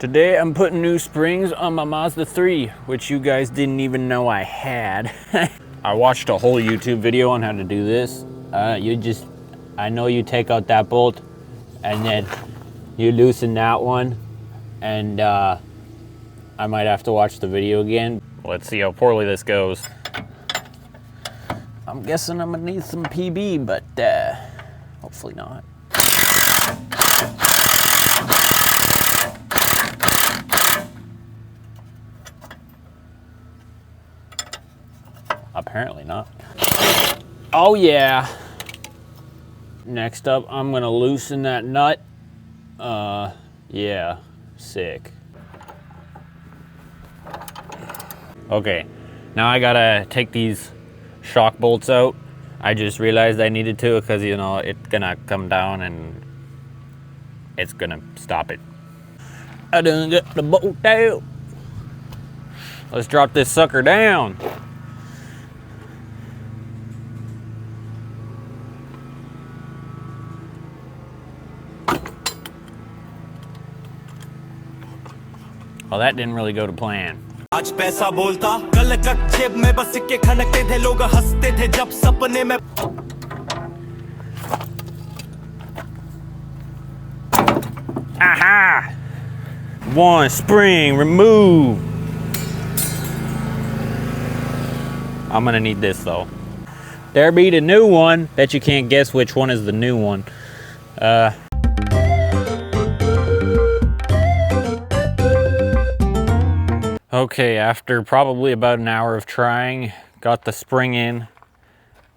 Today I'm putting new springs on my Mazda 3, which you guys didn't even know I had. I watched a whole YouTube video on how to do this. I know you take out that bolt and then you loosen that one, and I might have to watch the video again. Let's see how poorly this goes. I'm guessing I'm gonna need some PB, but hopefully not. Apparently not. Oh yeah. Next up, I'm gonna loosen that nut. Yeah, sick. Okay, now I gotta take these shock bolts out. I just realized I needed to because, you know, it's gonna come down and it's gonna stop it. I done got the bolt out. Let's drop this sucker down. Well, that didn't really go to plan. आज पैसा बोलता कल cut जेब में बस सिक्के खनकते थे लोग हंसते थे जब सपने में Aha! One spring removed. I'm gonna need this though. There be the new one. Bet you can't guess which one is the new one. Okay, after probably about an hour of trying, got the spring in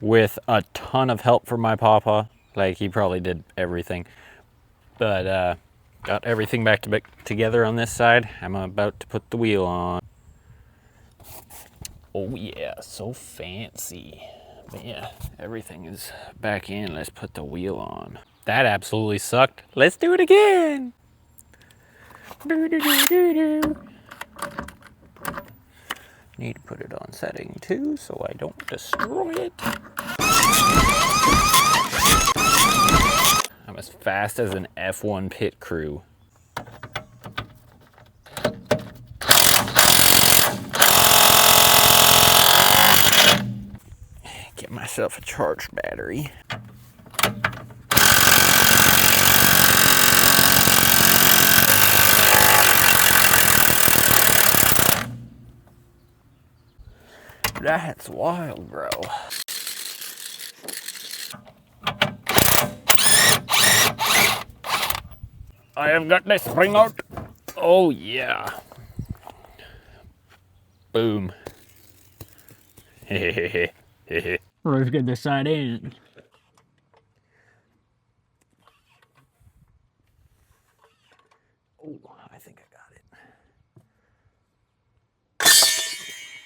with a ton of help from my papa. Like, he probably did everything. But got everything back together on this side. I'm about to put the wheel on. Oh yeah, so fancy. But yeah, everything is back in. Let's put the wheel on. That absolutely sucked. Let's do it again. Need to put it on setting 2 so I don't destroy it. I'm as fast as an F1 pit crew. Get myself a charged battery. That's wild, bro. I have got this spring out. Oh yeah. Boom. Hehehe. Let's get this side in. Oh, I think I got it.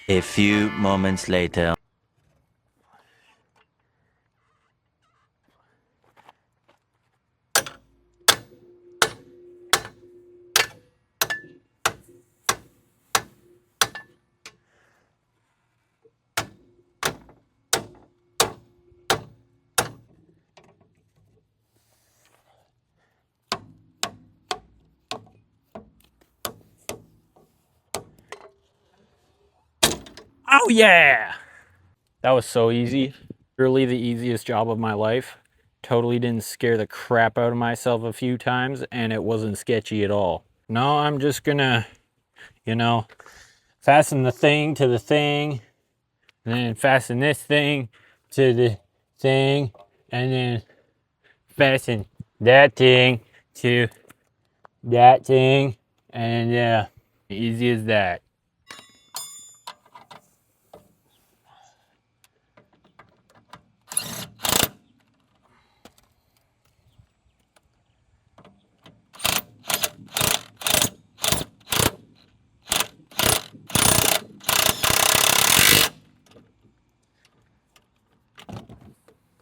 A few moments later. Oh yeah! That was so easy. Really the easiest job of my life. Totally didn't scare the crap out of myself a few times, and it wasn't sketchy at all. Now I'm just gonna, you know, fasten the thing to the thing, and then fasten this thing to the thing, and then fasten that thing to that thing, and yeah, easy as that.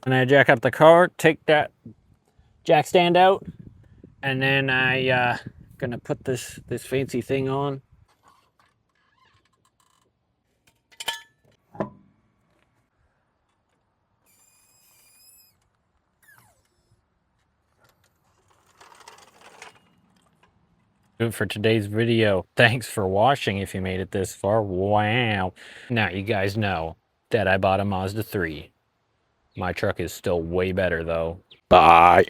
And I jack up the car, take that jack stand out, and then I gonna put this fancy thing on. it for today's video. Thanks for watching if you made it this far. Wow. Now you guys know that I bought a Mazda 3. My truck is still way better though. Bye.